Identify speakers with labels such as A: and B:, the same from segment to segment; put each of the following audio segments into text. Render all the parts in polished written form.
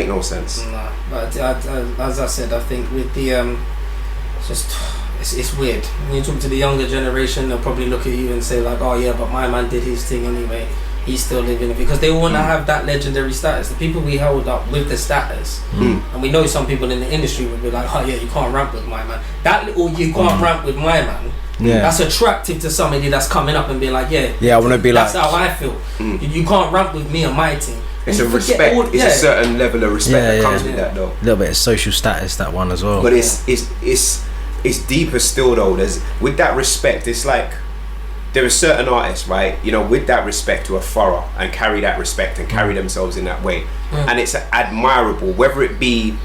A: make no sense.
B: Nah, but as I said, I think with the it's weird. When you talk to the younger generation, they'll probably look at you and say like, oh yeah, but my man did his thing anyway. He's still living it, because they want to have that legendary status. The people we held up with the status, and we know some people in the industry would be like, oh yeah, you can't ramp with my man. That little you can't ramp with my man. Yeah. That's attractive to somebody that's coming up and be like, yeah,
C: I want to be
B: that's
C: like.
B: That's how I feel. You can't ramp with me and my team.
A: It's a respect. It's a certain level of respect that comes with that, though.
C: A little bit of social status, that one as well.
A: But it's deeper still, though. There's with that respect. It's like there are certain artists, right? You know, with that respect, who are thorough and carry that respect and carry themselves in that way, and it's admirable. Whether it be,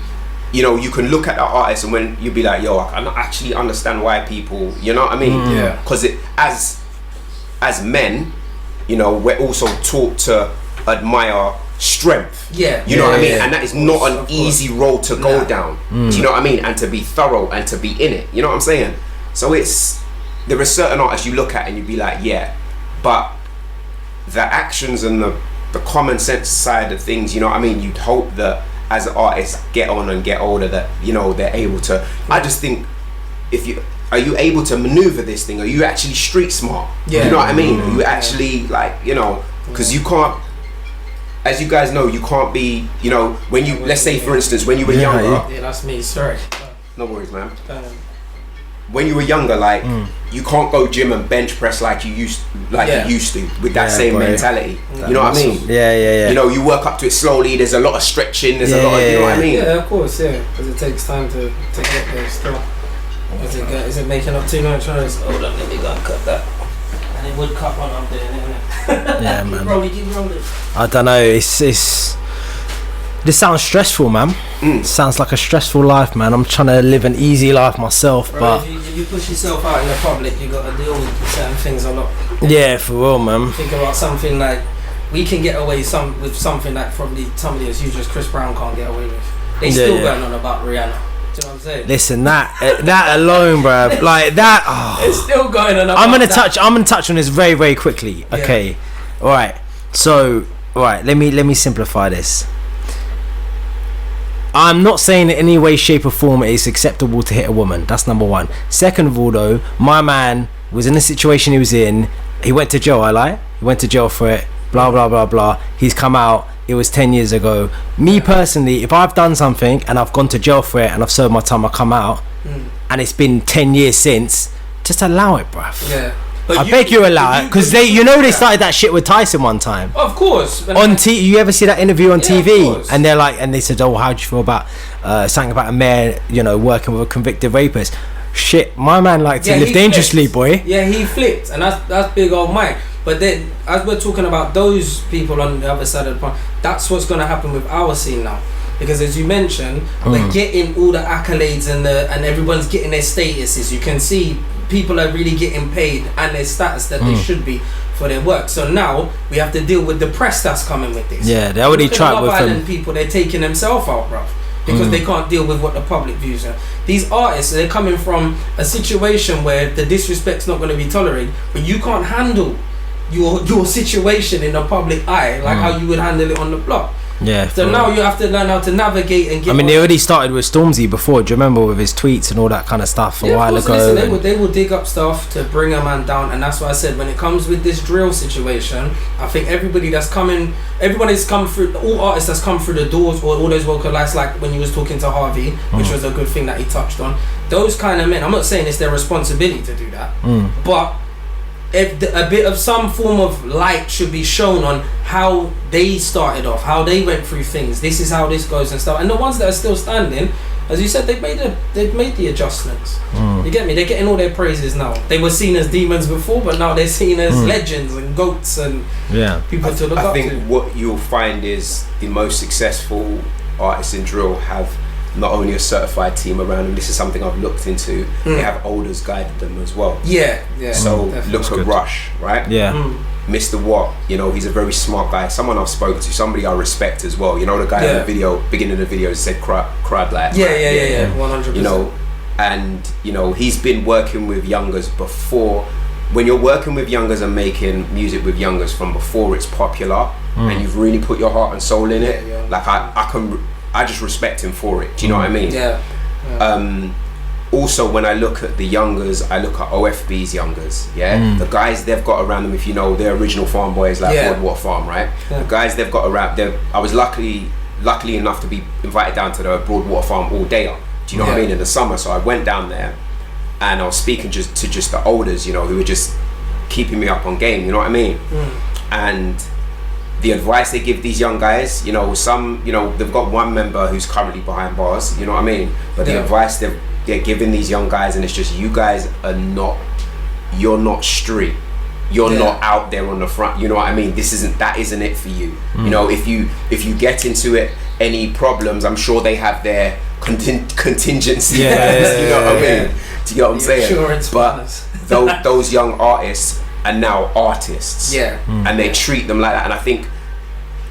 A: you know, you can look at the artist and when you be like, yo, I can actually understand why people, you know what I mean? Yeah. Because it as men, you know, we're also taught to admire strength. Yeah. You know what I mean? And that is not an easy road to go down. Do you know what I mean? And to be thorough and to be in it. You know what I'm saying? So there are certain artists you look at and you be like, yeah, but the actions and the common sense side of things, you know what I mean? You'd hope that as artists get on and get older, that, you know, they're able to. I just think, are you able to maneuver this thing? Are you actually street smart? Yeah. You know what I mean? Are you actually, like, you know, because you can't, as you guys know, you can't be, you know, when you, let's say for instance, when you were younger.
B: Yeah, that's me, sorry.
A: No worries, man. When you were younger, like, you can't go gym and bench press like you used to with that same mentality. You know what I mean?
C: Yeah.
A: You know, you work up to it slowly. There's a lot of stretching. There's a lot of, you know what I mean?
B: Yeah, of course, because it takes time to get there still. Is it making up too much? Hold on, let me go and cut that. And it would cut when I'm doing it, innit?
C: Yeah, man.
B: Keep rolling.
C: I don't know. This sounds stressful, man. Sounds like a stressful life, man. I'm trying to live an easy life myself, but
B: if you push yourself out in the public, you got to deal with certain things a lot.
C: Yeah, for real, man.
B: Think about something like we can get away with something that probably somebody as huge as Chris Brown can't get away with. They still going on about Rihanna. Do you know what I'm saying?
C: Listen, that alone, bruv, like that. Oh.
B: It's still going on.
C: I'm gonna touch on this very, very quickly. Okay, all right. So, all right. Let me simplify this. I'm not saying in any way, shape or form it's acceptable to hit a woman. That's number one. Second of all, though, my man was in the situation he was in. He went to jail, I lie. He went to jail for it. Blah, blah, blah, blah. He's come out. It was 10 years ago. Me personally, if I've done something and I've gone to jail for it and I've served my time, I come out and it's been 10 years since, just allow it, bruv. Yeah. But I beg you allow it, because they started that shit with Tyson one time.
B: Of course.
C: On you ever see that interview on TV? And they're like, and they said, oh, how do you feel about something about a mayor, you know, working with a convicted rapist? Shit, my man liked to live dangerously, boy.
B: Yeah, he flipped, and that's big old Mike. But then, as we're talking about those people on the other side of the pond, that's what's going to happen with our scene now. Because as you mentioned, we're getting all the accolades and everyone's getting their statuses. You can see people are really getting paid and their status that they should be for their work. So now we have to deal with the press that's coming with this.
C: Yeah, they already tried with them.
B: People, they're taking themselves out, bruv, because they can't deal with what the public views are. These artists, they're coming from a situation where the disrespect's not going to be tolerated, but you can't handle your situation in the public eye like how you would handle it on the block.
C: Yeah.
B: So now you have to learn how to navigate and get.
C: I mean, they already started with Stormzy before. Do you remember with his tweets and all that kind of stuff a while ago?
B: Listen, they will dig up stuff to bring a man down, and that's why I said when it comes with this drill situation, I think everybody that's come through, all artists that's come through the doors, or all those vocalists, like when you was talking to Harvey, which was a good thing that he touched on. Those kind of men, I'm not saying it's their responsibility to do that, but if a bit of some form of light should be shown on how they started off, how they went through things. This is how this goes and stuff. And the ones that are still standing, as you said, they've made the adjustments. You get me? They're getting all their praises now. They were seen as demons before, but now they're seen as legends and goats and people to look up to.
A: I think what you'll find is the most successful artists in drill have not only a certified team around them. This is something I've looked into. They have elders guided them as well.
B: Yeah.
A: So look at Rush, right?
C: Yeah.
A: Mr. Watt, you know, he's a very smart guy. Someone I've spoken to, somebody I respect as well. You know, the guy in the video, beginning of the video, said cried like.
B: Yeah. 100%.
A: You know, and you know he's been working with youngers before. When you're working with youngers and making music with youngers from before it's popular, and you've really put your heart and soul in it, like I can I just respect him for it. Do you know what I mean?
B: Yeah.
A: Also, when I look at the youngers, I look at OFB's youngers. Yeah, the guys they've got around them. If you know, they're original farm boys like Broadwater Farm, right? The guys they've got around. I was lucky enough to be invited down to the Broadwater Farm all day. Do you know what I mean? In the summer, so I went down there, and I was speaking to just the elders, you know, who were just keeping me up on game. You know what I mean? And the advice they give these young guys, you know, some, you know, they've got one member who's currently behind bars. You know what I mean? But the advice they're giving these young guys, and it's just, you guys are not, you're not street, you're not out there on the front, you know what I mean? That isn't it for you. You know, if you get into it, any problems, I'm sure they have their contingency plans, you know what I mean? Do you get what I'm saying? But those young artists are now artists, and they treat them like that. And I think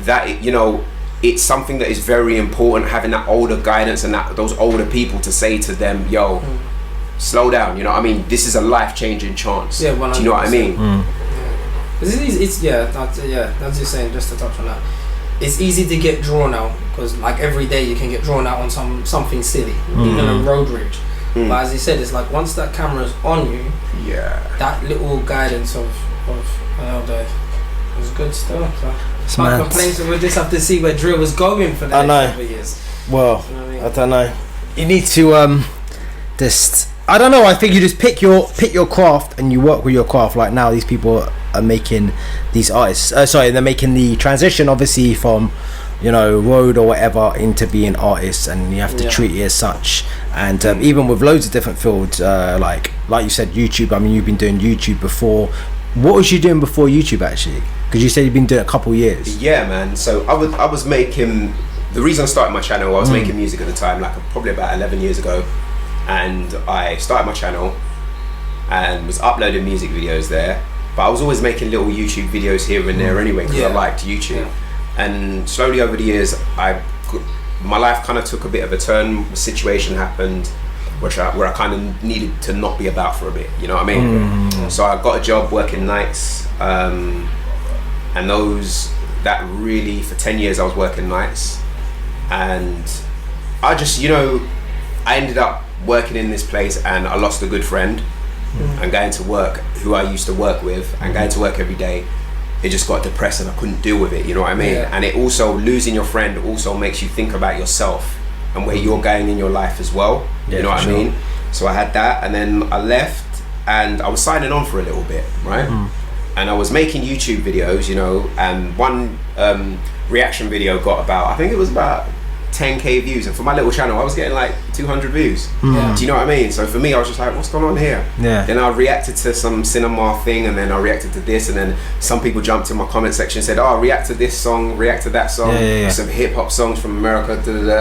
A: that, you know, it's something that is very important, having that older guidance and those older people to say to them, yo, slow down, you know what I mean? This is a life-changing chance. Do you know what I mean?
B: It's that's just saying, just to touch on that, it's easy to get drawn out, because like every day you can get drawn out on something silly, even a road rage. But as you said, it's like once that camera's on you, that little guidance of it's good stuff. My complaints, we just have to see where drill was going for the next couple of years.
C: Well, you know what I mean? I don't know. You need to just, I don't know. I think you just pick your craft and you work with your craft. Like now, these people are making these artists. They're making the transition, obviously, from, you know, road or whatever into being artists, and you have to treat it as such. And even with loads of different fields, like you said, YouTube. I mean, you've been doing YouTube before. What was you doing before YouTube actually? Because you said you've been doing it a couple years.
A: Yeah, man. So I was making, the reason I started my channel, I was making music at the time, like probably about 11 years ago, and I started my channel and was uploading music videos there. But I was always making little YouTube videos here and there anyway, because I liked YouTube. And slowly over the years, my life kind of took a bit of a turn. A situation happened where I kind of needed to not be about for a bit, you know what I mean? So I got a job working nights, and that really, for 10 years I was working nights, and I just, you know, I ended up working in this place, and I lost a good friend, and going to work, who I used to work with, and going to work every day, it just got depressing. I couldn't deal with it, you know what I mean? And it also, losing your friend also makes you think about yourself and where you're going in your life as well, you know what I mean? So I had that, and then I left, and I was signing on for a little bit, right? And I was making YouTube videos, you know, and one reaction video got about, I think it was about 10k views, and for my little channel I was getting like 200 views. Do you know what I mean? So for me, I was just like, what's going on here? Then I reacted to some cinema thing, and then I reacted to this, and then some people jumped in my comment section and said, oh, react to this song, react to that song, some hip-hop songs from America,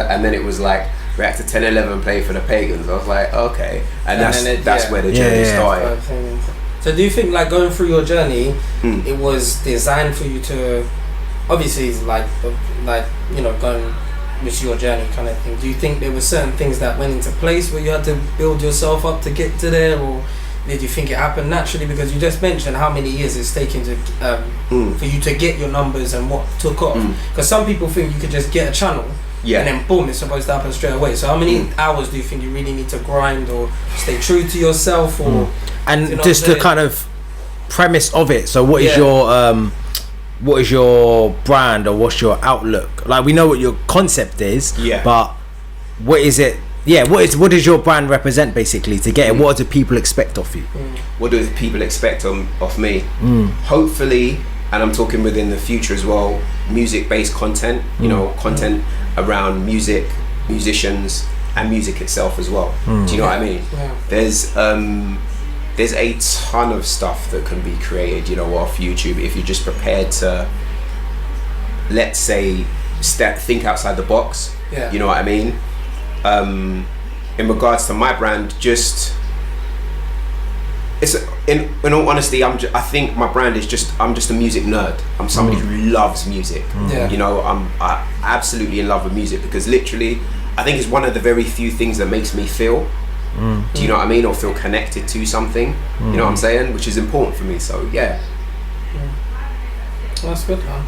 A: and then it was like, react to 1011, play for the pagans. I was like, okay, and that's where the journey started.
B: So do you think, like, going through your journey, it was designed for you to, obviously, like you know, going with your journey kind of thing? Do you think there were certain things that went into place where you had to build yourself up to get to there, or did you think it happened naturally? Because you just mentioned how many years it's taken to for you to get your numbers and what took off. Because some people think you could just get a channel and then boom, it's supposed to happen straight away. So how many hours do you think you really need to grind or stay true to yourself, or
C: and you know, just the kind of premise of it? So what is your brand, or what's your outlook? Like, we know what your concept is, but what is it? What does your brand represent basically to get it? What do people expect of you?
A: What do people expect of me? Hopefully, and I'm talking within the future as well, music-based content, you know, content around music, musicians, and music itself as well. Do you know what I mean? There's a ton of stuff that can be created, you know, off YouTube, if you're just prepared to, let's say, think outside the box. You know what I mean? In regards to my brand, just, it's in all honesty, I think my brand is just, I'm just a music nerd. I'm somebody who loves music. You know, I'm absolutely in love with music, because literally, I think it's one of the very few things that makes me feel. Do you know what I mean? Or feel connected to something. You know what I'm saying? Which is important for me. So
B: that's good, man.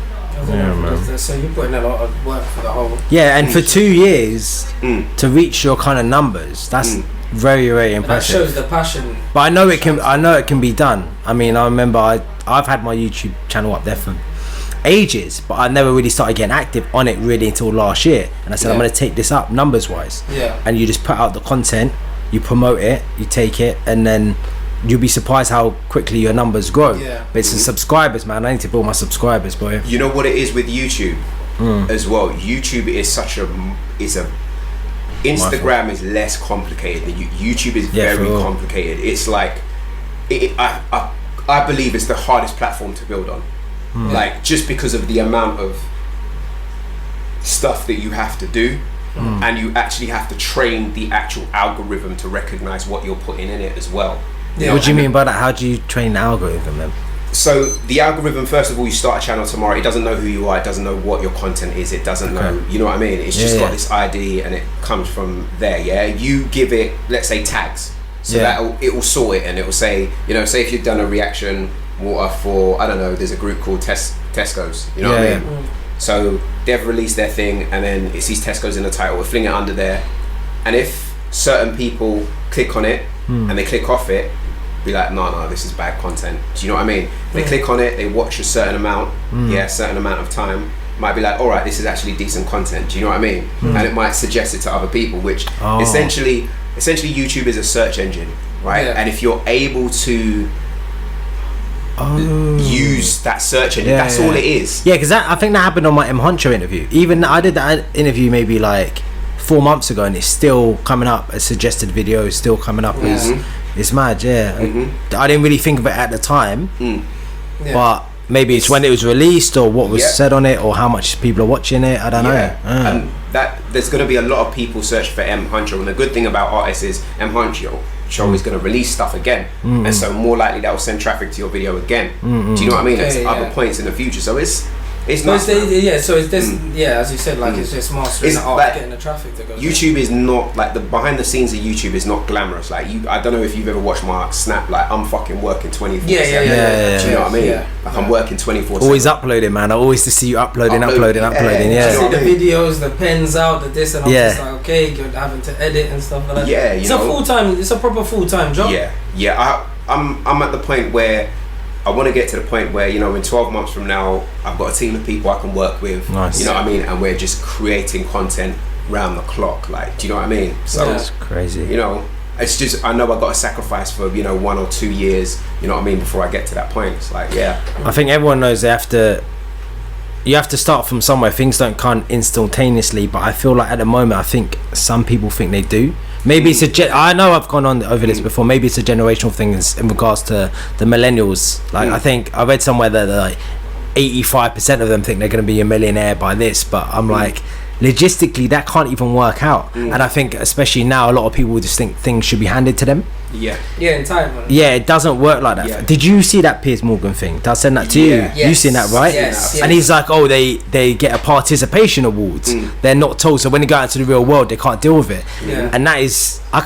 B: So you're putting a lot of work for the whole.
C: Yeah, and for 2 years to reach your kind of numbers, that's very, very impressive.
B: That shows the passion.
C: But I know it can be done. I mean, I remember I've had my YouTube channel up there for ages, but I never really started getting active on it really until last year. And I said I'm going to take this up numbers wise.
B: Yeah.
C: And you just put out the content, you promote it, you take it, and then you'll be surprised how quickly your numbers grow.
B: Yeah.
C: But it's the subscribers, man. I need to build my subscribers, boy.
A: You know what it is with YouTube as well. YouTube is Instagram is less complicated than YouTube is very complicated. It's like I believe it's the hardest platform to build on. Like, just because of the amount of stuff that you have to do, and you actually have to train the actual algorithm to recognize what you're putting in it as well.
C: Yeah. What do you mean by that? How do you train the algorithm then?
A: So the algorithm, first of all, you start a channel tomorrow, it doesn't know who you are, it doesn't know what your content is, it doesn't know, you know what I mean? It's just got this ID and it comes from there, You give it, let's say, tags. So that it will sort it, and it will say, say if you've done a reaction water for, I don't know, there's a group called Tesco's, you know what I mean? So they've released their thing, and then it sees Tesco's in the title, we'll fling it under there, and if certain people click on it and they click off it, be like, no, this is bad content. Do you know what I mean? They click on it, they watch a certain amount, certain amount of time, might be like, all right, this is actually decent content. Do you know what I mean? And it might suggest it to other people, which essentially YouTube is a search engine, right? And if you're able to use that search engine, that's all it is. Yeah,
C: because I think that happened on my M Honcho interview. Even I did that interview maybe like 4 months ago, and it's still coming up as suggested videos, still coming up as it's mad. I didn't really think of it at the time, but maybe it's when it was released, or what was said on it, or how much people are watching it. I don't know.
A: And that there's going to be a lot of people search for M Honcho, and the good thing about artists is M Honcho is going to release stuff again, and so more likely that will send traffic to your video again. Do you know what I mean? At other points in the future, so it's nice.
B: So it's this as you said, like it's just mastering the art, like, getting the traffic to go.
A: YouTube is not like the behind the scenes of YouTube is not glamorous. Like I don't know if you've ever watched my Snap. Like I'm fucking working 24/7. Do you know what I mean? Like I'm working 24/7.
C: Always uploading, man. I always to see you uploading.
B: See the videos, the pens out, the this, and I'm just like, okay, you're having to edit and stuff like that. It's a proper full-time job.
A: I'm at the point where I want to get to the point where, in 12 months from now, I've got a team of people I can work with. Nice. You know what I mean? And we're just creating content round the clock. Like, do you know what I mean? So
C: that's crazy.
A: It's just, I know I've got to sacrifice for, 1 or 2 years, you know what I mean, before I get to that point. It's like, I
C: think everyone knows you have to start from somewhere. Things don't come instantaneously, but I feel like at the moment, I think some people think they do. Maybe it's I know I've gone on over this before. Maybe it's a generational thing in regards to the millennials. Like I think I read somewhere that like 85% of them think they're going to be a millionaire by this, but I'm like, logistically that can't even work out. And I think especially now a lot of people just think things should be handed to them.
B: In time.
C: It doesn't work like that. Did you see that Piers Morgan thing? Did I send that to you?
B: Yes.
C: You seen that, right?
B: Yes.
C: And he's like, they get a participation awards. They're not told, so when they go out into the real world they can't deal with it. And that is, I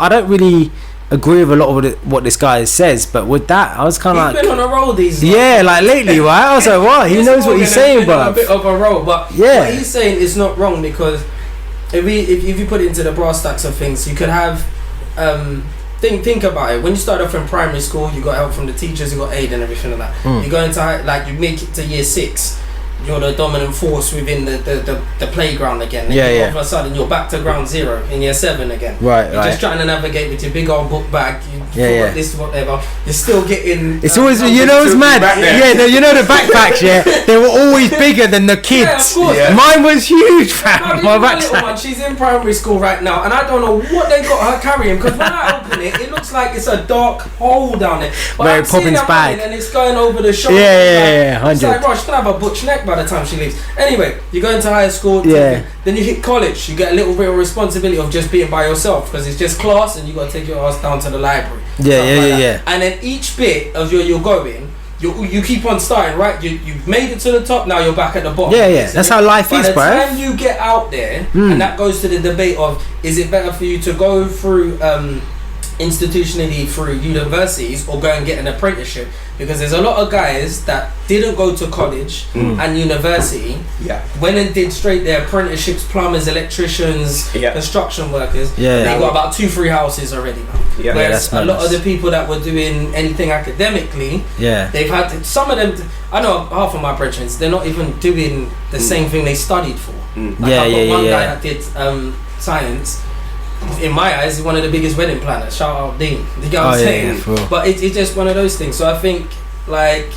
C: don't really agree with a lot of what this guy says, but with that I was kind of like,
B: been on a roll these
C: like lately, right? I was like, what? He knows what he's saying, but
B: a bit of a roll, but what he's saying is not wrong, because if you put it into the brass tacks of things, you could have think about it. When you start off in primary school, you got help from the teachers, you got aid and everything like that. You go into you make it to year 6, you're the dominant force within the playground again. Then all of a sudden you're back to ground zero in year 7 again. You're just trying to navigate with your big old book bag. This whatever. You're still getting.
C: It's always it's mad. The backpacks. They were always bigger than the kids. Mine was huge, fam. My
B: little one, she's in primary school right now, and I don't know what they got her carrying, because when I open it looks like it's a dark hole down there. But
C: Mary Poppins bag,
B: and it's going over the shoulder.
C: 100.
B: It's like, she's gonna have a butch neck by the time she leaves. Anyway, you go into high school, then you hit college, you get a little bit of responsibility of just being by yourself, because it's just class and you got to take your ass down to the library. And then each bit of you're going, you keep on starting, right? You've made it to the top, now you're back at the bottom.
C: That's how life is, bro.
B: By the time you get out there, and that goes to the debate of, is it better for you to go through institutionally through universities or go and get an apprenticeship, because there's a lot of guys that didn't go to college and university, went and did straight their apprenticeships, plumbers, electricians, construction workers. They got about 2-3 houses already now. Whereas a lot of the people that were doing anything academically, they've had some of them. I know half of my brethren, they're not even doing the same thing they studied for. I've got one guy that did science. In my eyes, he's one of the biggest wedding planners. Shout out Dean. You get what I'm saying? But it's just one of those things. So I think, like,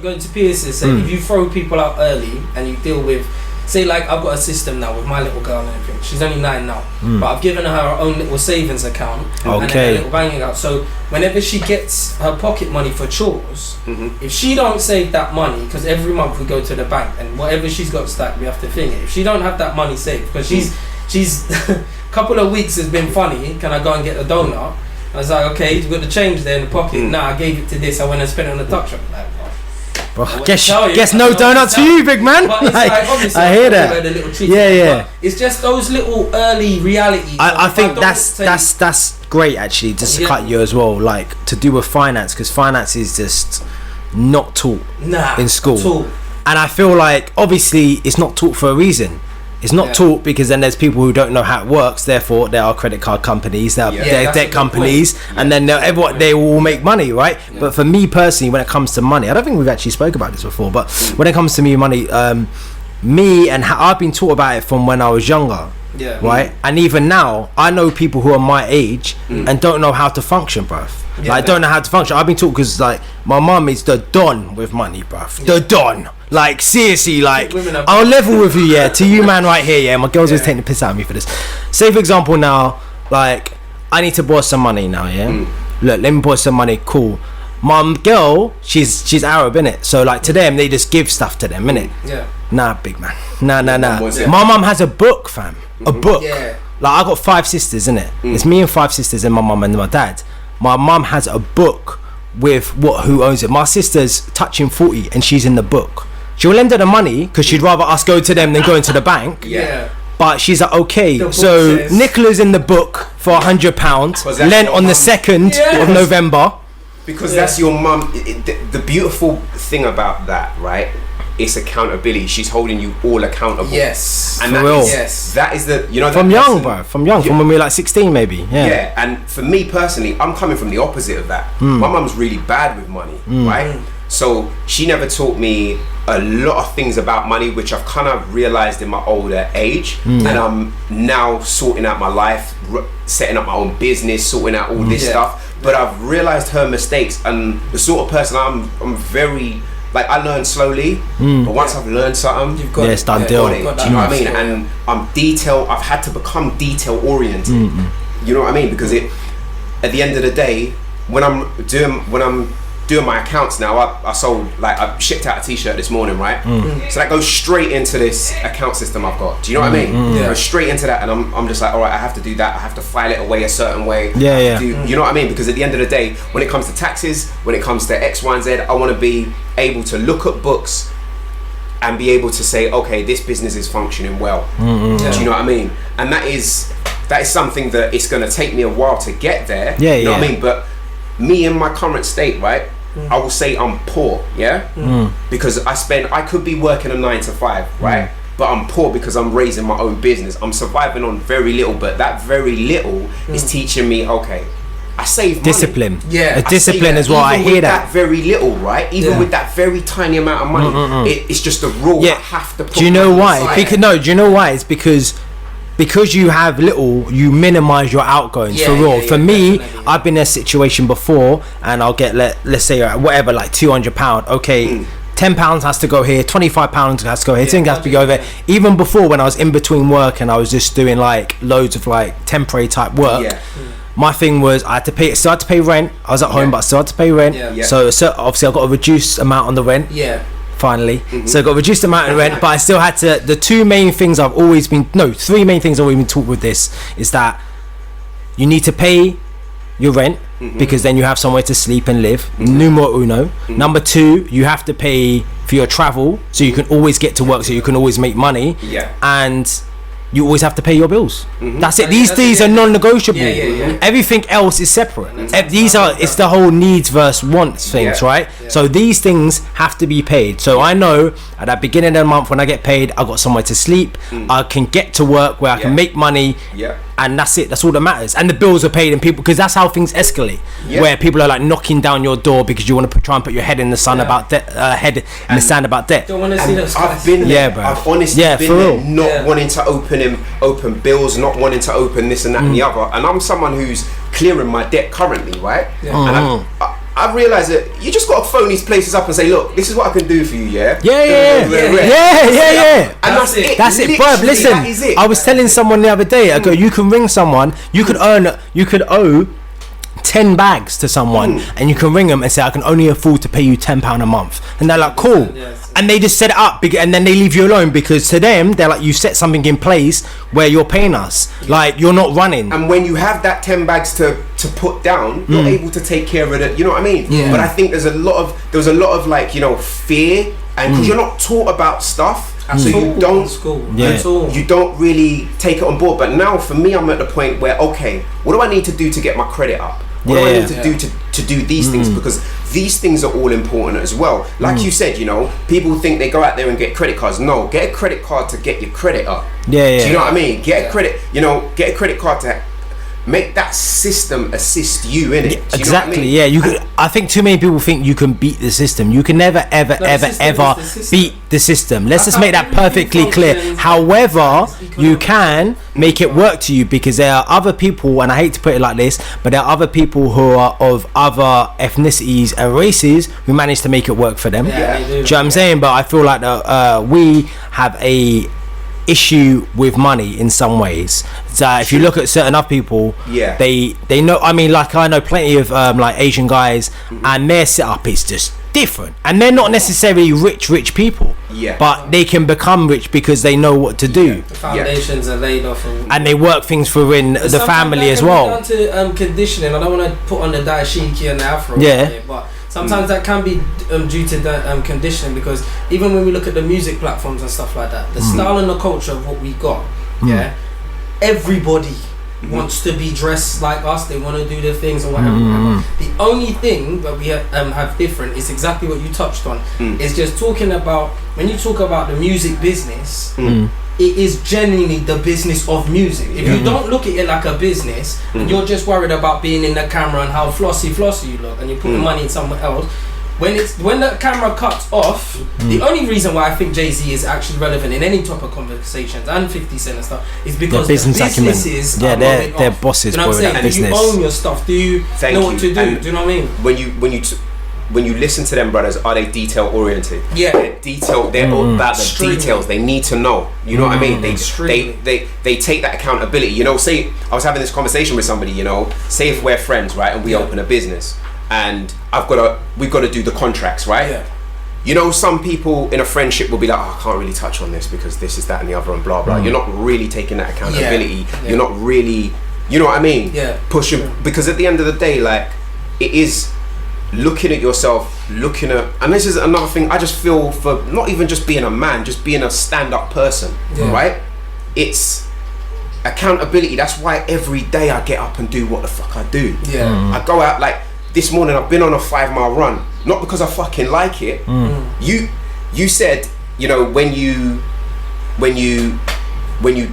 B: going to Pierce's say, if you throw people out early and you deal with, say, like, I've got a system now with my little girl and everything. She's only 9 now, but I've given her own little savings account and a little banking account. So whenever she gets her pocket money for chores, if she don't save that money, because every month we go to the bank and whatever she's got stacked, we have to think it. If she don't have that money saved, because she's couple of weeks has been funny. Can I go and get a donut? I was like, okay, you've got the change there in the pocket. Nah, I gave it to this. I went and spent it on the tuck shop. Like,
C: bro, guess no donuts for you, big man.
B: But it's like, obviously,
C: I hear that.
B: The little treats, it's just those little early realities.
C: I think that's great actually. Just to cut you as well, like to do with finance, because finance is just not taught in school. And I feel like obviously it's not taught for a reason. It's not taught because then there's people who don't know how it works. Therefore, there are credit card companies, there are debt companies, and then they will make money, right? But for me personally, when it comes to money, I don't think we've actually spoke about this before. But when it comes to money, I've been taught about it from when I was younger, right? And even now, I know people who are my age and don't know how to function, bruv. Like, don't know how to function. I've been taught because, like, my mum is the don with money, bruv. The don. Like, seriously, like, I'll level with you, to you, man, right here, my girls always taking the piss out of me for this. Say, for example, now, like, I need to borrow some money now, Look, let me borrow some money, cool. My girl, she's Arab, innit? So, like, to them, they just give stuff to them, innit? Nah, big man. Nah. My mum has a book, fam. A book. Like, I got 5 sisters, innit? It's me and 5 sisters and my mum and my dad. My mum has a book with who owns it. My sister's touching 40 and she's in the book. She'll lend her the money because she'd rather us go to them than going to the bank. But she's like, okay, so says Nicola's in the book for £100, lent on the 2nd of November.
A: Because that's your mum. The beautiful thing about that, right? It's accountability. She's holding you all accountable.
B: Yes.
A: And that is the,
C: from young, bro. From when we were like 16 maybe. Yeah.
A: And for me personally, I'm coming from the opposite of that. My mum's really bad with money, right? So she never taught me a lot of things about money, which I've kind of realized in my older age. And I'm now sorting out my life, setting up my own business, sorting out all this stuff. But I've realized her mistakes, and the sort of person I'm very, like, I learn slowly, but once I've learned something, you've got
C: it's done deal.
A: Do you know what I mean? And I've had to become detail oriented. You know what I mean? Because at the end of the day, when I'm doing my accounts now, I shipped out a t-shirt this morning, right? So that goes straight into this account system I've got. Do you know what I mean? Goes straight into that, and I'm just like, all right, I have to do that. I have to file it away a certain way. You know what I mean? Because at the end of the day, when it comes to taxes, when it comes to X, Y, and Z, I want to be able to look at books and be able to say, okay, this business is functioning well. Do you know what I mean? And that is something that it's going to take me a while to get there. You know what I mean? But me in my current state, right? I will say I'm poor, because I could be working a 9 to 5, right? But I'm poor because I'm raising my own business. I'm surviving on very little, but that very little is teaching me, okay, I save
C: discipline.
A: Money.
C: A discipline is what I hear
A: that very little, right? Even with that very tiny amount of money, it's just a rule. I have to put.
C: Do you know why? Do you know why? It's because you have little, you minimize your outgoings for real. For me, definitely. I've been in a situation before, and I'll get let's say whatever, like £200. Okay, £10 has to go here, £25 has to go here, things has to go there. Even before, when I was in between work and I was just doing like loads of like temporary type work. My thing was I had to pay rent. I was at home, but I still had to pay rent. So obviously I got a reduced amount on the rent. Finally, so I got a reduced amount of rent, but I still had to. The three main things I've always been taught with this is that you need to pay your rent because then you have somewhere to sleep and live. Numero uno. Number 2, you have to pay for your travel so you can always get to work, so you can always make money. And you always have to pay your bills. That's it. These are non-negotiable. Everything else is separate. It's the whole needs versus wants things, right? So these things have to be paid. So I know at the beginning of the month when I get paid, I got somewhere to sleep. I can get to work where I can make money. And that's it. That's all that matters. And the bills are paid, and people, because that's how things escalate. Where people are like knocking down your door because you want to try and put your head in the sun about head in the sand about debt.
B: Don't want to see those
A: I've been there.
C: bro.
A: I've honestly been there, not wanting to open bills, not wanting to open this and that and the other. And I'm someone who's clearing my debt currently, right? And I've realised that you just got to phone these places up and say, look, this is what I can do for you,
C: Yeah.
A: And that's it.
C: That's it, bro. Listen,
A: that is it.
C: I was telling someone the other day, I go, you can ring someone, you could owe 10 bags to someone, and you can ring them and say, I can only afford to pay you £10 a month, and they're like, cool. And they just set it up, and then they leave you alone, because to them they're like, you set something in place where you're paying us, like you're not running.
A: And when you have that 10 bags to put down, you're able to take care of it. You know what I mean? But I think there was a lot of like, you know, fear, and because you're not taught about stuff, so you don't really take it on board. But now for me, I'm at the point where, okay, what do I need to do to get my credit up? What do I need to do to do these things? Because these things are all important as well. Like you said, you know, people think they go out there and get credit cards. No, get a credit card to get your credit up. Do you know what I mean? Get a credit, you know, get a credit card to make that system assist you in it.
C: Exactly. You could, I think too many people think you can beat the system. You can never ever beat the system. Let's just make that perfectly clear. However, you can make it work to you, because there are other people, and I hate to put it like this, but there are other people who are of other ethnicities and races who manage to make it work for them. Do you know what I'm saying? But I feel like we have a issue with money in some ways. So if you look at certain other people, they know, I mean, like I know plenty of like Asian guys, and their setup is just different, and they're not necessarily rich people, but they can become rich because they know what to do.
B: The foundations are laid off,
C: and they work things for within the family as well.
B: Down to conditioning. I don't want to put on the daishiki and the afro here, but sometimes that can be due to the conditioning, because even when we look at the music platforms and stuff like that, the style and the culture of what we got, everybody wants to be dressed like us. They want to do their things or whatever. The only thing that we have different is exactly what you touched on. It's just talking about, when you talk about the music business, it is genuinely the business of music. If you don't look at it like a business, and you're just worried about being in the camera and how flossy you look, and you put the money in somewhere else, when the camera cuts off, the only reason why I think Jay-Z is actually relevant in any type of conversations, and 50 Cent and stuff, is because the businesses
C: they're bosses.
B: You know what I'm saying? Do you own your stuff? Do you know what to do?
A: And
B: do you know what I mean?
A: When you listen to them brothers, are they detail oriented? They're all about the details. They need to know. You know what I mean? They take that accountability. You know, say I was having this conversation with somebody, you know, say if we're friends, right, and we open a business, and we've got to do the contracts, right? You know, some people in a friendship will be like, oh, I can't really touch on this because this is that and the other and blah blah. You're not really taking that accountability. You're not really, you know what I mean? Pushing, because at the end of the day, like, it is looking at yourself, and this is another thing I just feel, for not even just being a man, just being a stand-up person, right? It's accountability. That's why every day I get up and do what the fuck I do. I go out, like this morning I've been on a 5-mile run, not because I fucking like it. You said, you know, when you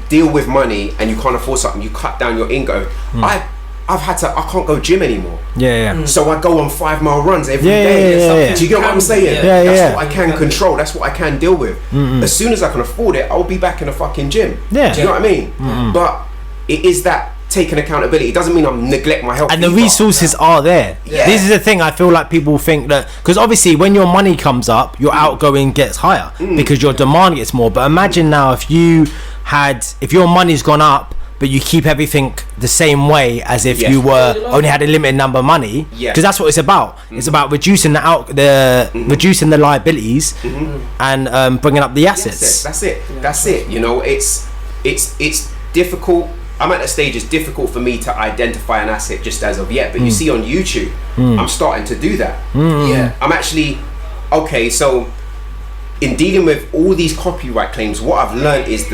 A: deal with money and you can't afford something, you cut down your ingo. I can't go gym anymore. So I go on 5-mile runs every day. Do you get what I'm saying? That's what I can control. That's what I can deal with. As soon as I can afford it, I'll be back in the fucking gym. Do you know what I mean? But it is that taking accountability. It doesn't mean I'm neglect my health.
C: And the resources are there. This is the thing. I feel like people think that, because obviously when your money comes up, your outgoing gets higher because your demand gets more. But imagine now if your money's gone up, but you keep everything the same way as if you were only had a limited number of money, because that's what it's about. It's about reducing reducing the liabilities and bringing up the assets.
A: That's it. You know, it's difficult. I'm at a stage it's difficult for me to identify an asset just as of yet. But you see on YouTube, I'm starting to do that. I'm actually so in dealing with all these copyright claims, what I've learned is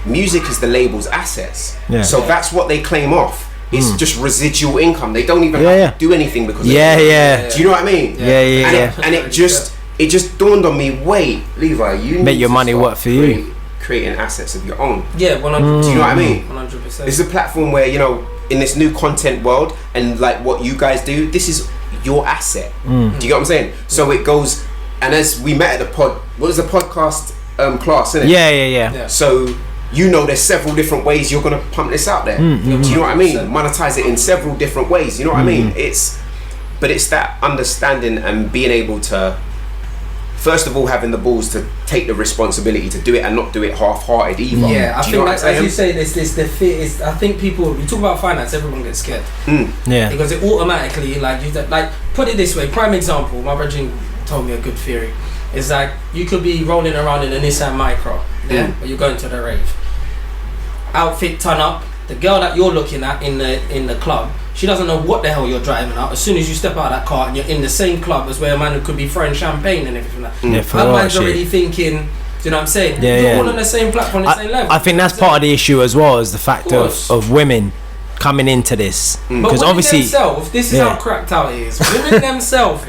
A: music is the label's assets.
C: Yeah.
A: So that's what they claim off. It's just residual income. They don't even
C: Yeah,
A: have to do anything because
C: Yeah,
A: of it.
C: yeah.
A: Do you know what I mean?
C: Yeah.
A: And it just dawned on me. Wait, Levi, you
C: Make
A: need
C: your
A: to
C: money
A: start
C: work for you.
A: creating assets of your own.
B: Yeah, 100%.
A: Do you know what I mean?
B: 100%.
A: It's a platform where, you know, in this new content world and like what you guys do, this is your asset. Do you get what I'm saying? So it goes, and as we met at the what was the podcast class, innit?
C: Yeah.
A: So you know there's several different ways you're gonna pump this out there. Do you know what I mean? Monetize it in several different ways. You know what I mean? It's that understanding and being able to, first of all, having the balls to take the responsibility to do it and not do it half-hearted either.
B: Yeah, I
A: do you know
B: think,
A: what I'm
B: as you
A: saying?
B: say, the fear is. I think people. You talk about finance, everyone gets scared.
C: Yeah.
B: Because it automatically, like put it this way. Prime example. My brother told me a good theory. Is like you could be rolling around in a Nissan Micro, but you're going to the rave. Outfit turn up. The girl that you're looking at in the club, she doesn't know what the hell you're driving out. As soon as you step out of that car and you're in the same club as where a man who could be throwing champagne and everything like that.
C: Yeah,
B: That man's already thinking, do you know what I'm saying? You're all on the same platform, the same level.
C: I think that's part of the issue as well, is the fact of women coming into this. Because
B: but
C: obviously
B: themselves, this is how cracked out it is. Women themselves,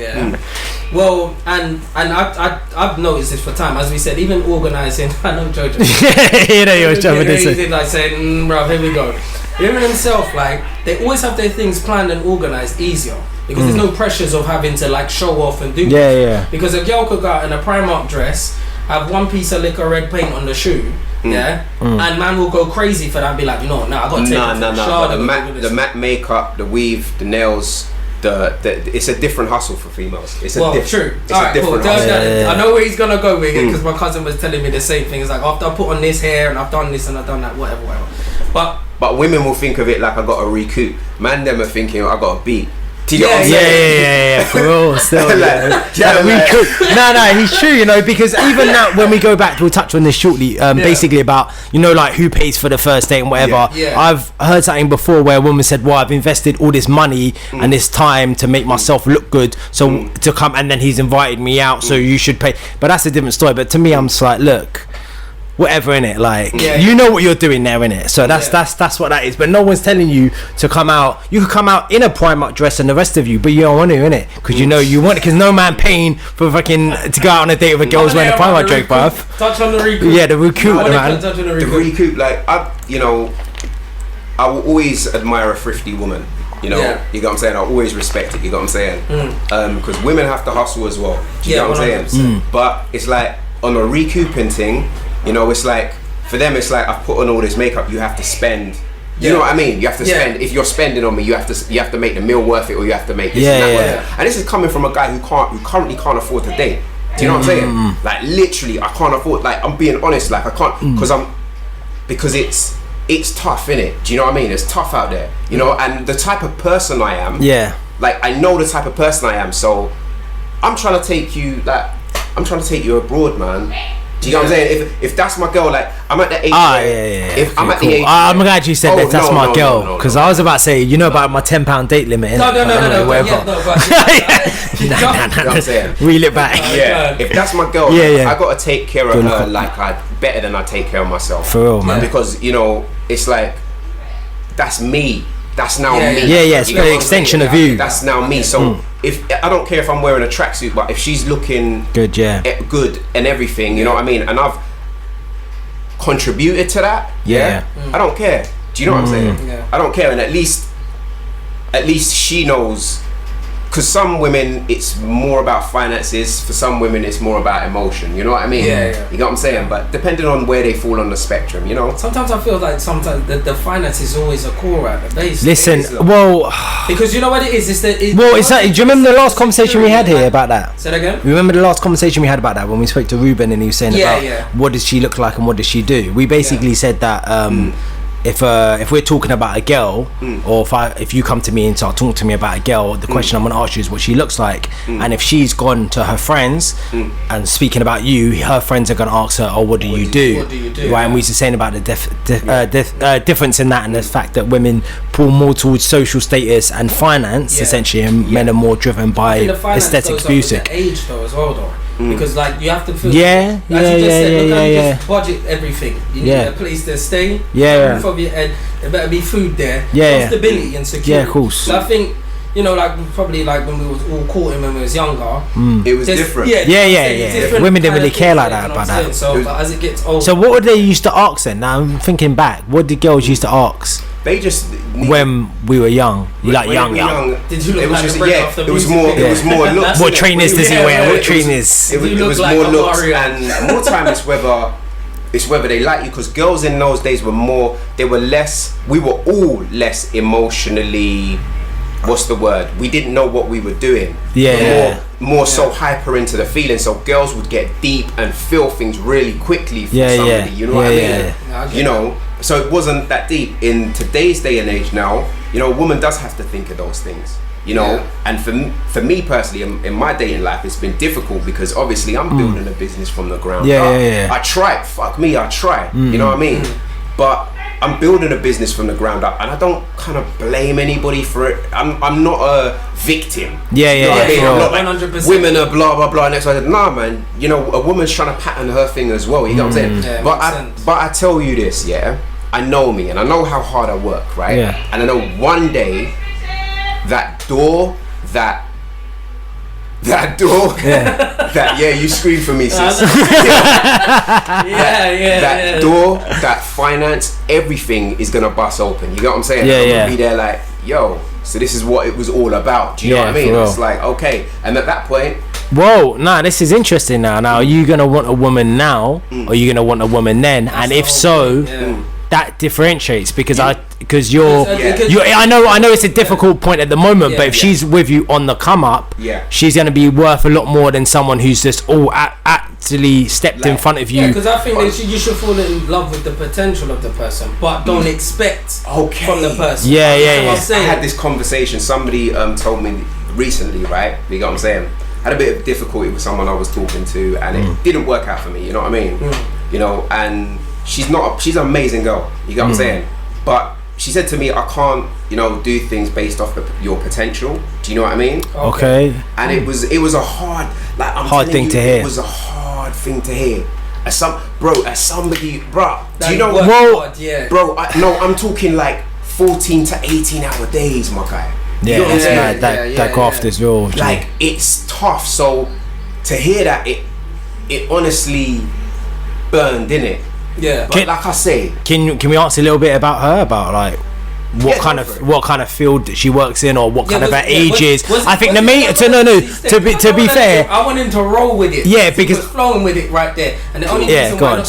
B: well, and I've noticed this for time, as we said, even organising. I know Jojo.
C: you know you're jumping this.
B: He like saying, bro, here we go. Women themselves, like they always have their things planned and organised easier because there's no pressures of having to like show off and do.
C: Yeah.
B: Because a girl could go out in a Primark dress, have one piece of liquor red paint on the shoe. And man will go crazy for that and be like, you know, I gotta take it
A: No. The matte makeup, the weave, the nails, it's a different hustle for females. It's a
B: true.
A: It's
B: Alright,
A: a different
B: cool.
A: hustle.
B: I know where he's gonna go with it because my cousin was telling me the same thing. It's like after I put on this hair and I've done this and I've done that, whatever. But
A: women will think of it like I got a recoup. Man, them are thinking I got a beat. Do you know what I'm
C: saying? Yeah, for real, still. No, he's true, you know, because even now, when we go back, we'll touch on this shortly, basically about, you know, like who pays for the first date and whatever. I've heard something before where a woman said, well, I've invested all this money and this time to make myself look good, so to come, and then he's invited me out, so you should pay. But that's a different story. But to me, I'm just like, look, whatever, innit, like you know what you're doing there, innit, so that's what that is. But no one's telling you to come out. You could come out in a Primark dress and the rest of you, but you don't want to, innit, because you know you want it, because no man paying for fucking to go out on a date with a girl who's wearing a Primark dress, bruv.
B: Touch on the recoup.
A: The recoup, like I will always admire a thrifty woman. You know, you get what I'm saying? I always respect it. You get what I'm saying? Because women have to hustle as well. Do you get what I'm saying? But it's like on a recouping thing. You know, it's like, for them, it's like, I've put on all this makeup, you have to spend. You know what I mean? You have to spend. If you're spending on me, you have to make the meal worth it, or you have to make this and that worth it. And this is coming from a guy who currently can't afford to date. Do you know what I'm saying? Like, literally, I can't afford, like, I'm being honest, like, I can't, because it's tough, innit? Do you know what I mean? It's tough out there, you know, and the type of person I am, like, I know the type of person I am, so I'm trying to take you abroad, man. Do you know what I'm saying? If that's my girl, like, I'm at the age. If I'm at the age.
C: I'm glad you said that's my girl, because I was about to say, you know about my £10 date limit.
B: No.
C: Reel it back.
A: If that's my girl, I gotta take care of her like better than I take care of myself.
C: For real, man.
A: Because you know, it's like that's me. That's now me.
C: It's an extension of you.
A: That's now me. So if I don't care if I'm wearing a tracksuit, but if she's looking
C: good,
A: good and everything, you know what I mean, and I've contributed to that, I don't care. Do you know what I'm saying? I don't care, and at least she knows. Because some women, it's more about finances. For some women, it's more about emotion. You know what I mean? You know what I'm saying? But depending on where they fall on the spectrum, you know.
B: Sometimes I feel like the finance is always a core at the base.
C: Listen,
B: because you know what it is. It's the.
C: Do you remember the last conversation we had here about that?
B: Say that again.
C: Remember the last conversation we had about that when we spoke to Ruben and he was saying about what does she look like and what does she do? We basically said that. If we're talking about a girl, or if you come to me and start talking to me about a girl, the question I'm going to ask you is what she looks like. And if she's gone to her friends and speaking about you, her friends are going to ask her, what do you do? Right, and we were saying about the difference in that, and the fact that women pull more towards social status and finance, essentially, and men are more driven by aesthetic beauty.
B: Age though as well, though. because like you have to feel.
C: Yeah,
B: as you just said, look,
C: yeah.
B: just budget everything. You need a place to stay.
C: Yeah.
B: Roof over your head. There better be food there.
C: Yeah.
B: Stability and security.
C: Yeah, of course.
B: So I think. You know, like probably like when we was all courting when we was younger.
A: It was different.
B: Yeah.
C: Women didn't really care like that about that.
B: So, but as it gets older.
C: So what would they used to ask then? Now I'm thinking back. What did girls used to ask?
A: They just
C: when we were young. Like young.
B: Did you look
A: it was
B: like
A: just
B: the break off the
A: it was
B: music
A: more.
B: video?
A: It was more looks.
C: What trainers does he wear? What trainers?
A: It was
B: like
A: more
B: a
A: looks
B: warrior.
A: and more time. It's whether they like you, because girls in those days were more. They were less. We were all less emotionally. What's the word? We didn't know what we were doing. More so hyper into the feeling. So girls would get deep and feel things really quickly for somebody. You know what I mean? You know. So it wasn't that deep. In today's day and age now, you know, a woman does have to think of those things. You know, and for me personally, in my dating life, it's been difficult because obviously I'm building a business from the ground up. I try. Fuck me, I try. You know what I mean? But I'm building a business from the ground up, and I don't kind of blame anybody for it. I'm not a victim. I'm not like
B: 100%.
A: women are blah blah blah. Next, I said, nah, man. You know, a woman's trying to pattern her thing as well. You know what I'm saying? But I tell you this, I know me, and I know how hard I work, right? And I know one day that door, that you scream for me, sis. That door, that finance, everything is gonna bust open. You get what I'm saying? I'm gonna be there like, yo, so this is what it was all about. Do you know what I mean? It's like, okay, and at that point,
C: whoa, nah, this is interesting now. Now, are you gonna want a woman now, or are you gonna want a woman then? And if so, that differentiates because you're I know it's a difficult point at the moment, but if she's with you on the come up, she's gonna be worth a lot more than someone who's just actually stepped in front of you.
B: Because I think that you should fall in love with the potential of the person, but don't expect from the person.
A: I had this conversation. Somebody told me recently, right? You know what I'm saying? I had a bit of difficulty with someone I was talking to, and it didn't work out for me. You know what I mean? You know, and she's an amazing girl. You get what I'm saying? But she said to me, I can't, you know, do things based off your potential. Do you know what I mean?
C: Okay.
A: And it was a hard, like,
C: hard thing to hear.
A: It was a hard thing to hear. As somebody, bro. Do you know? Bro, I'm talking like 14 to 18 hour days, my guy.
C: Yeah, that's mad. That graft is real.
A: Like, it's tough. So to hear that, it honestly burned, innit?
B: Yeah,
A: but like I say,
C: can we ask a little bit about her, about like what kind of field that she works in, or what kind of her age is? I think to be fair,
B: I want him to roll with it.
C: Yeah, because
B: he was flowing with it right there. And the only reason why
C: go.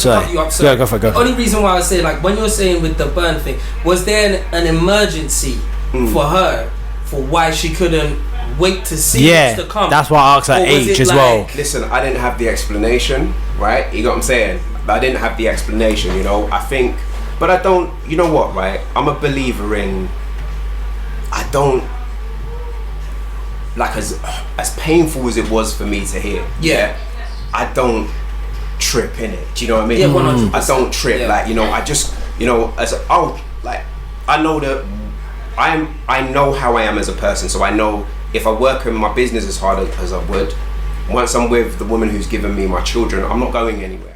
B: The only reason why I say, like, when you're saying with the burn thing, was there an emergency for her, for why she couldn't wait to see what's to come?
C: That's why I asked her age as well.
A: Listen, I didn't have the explanation, right? You know what I'm saying? I didn't have the explanation, you know. I think, but I don't. You know what, right? I'm a believer in. I don't like as painful as it was for me to hear. I don't trip in it. Do you know what I mean?
B: 100%.
A: I don't trip. Like, you know, I just, you know, I know that I know how I am as a person. So I know if I work in my business as hard as I would, once I'm with the woman who's given me my children, I'm not going anywhere.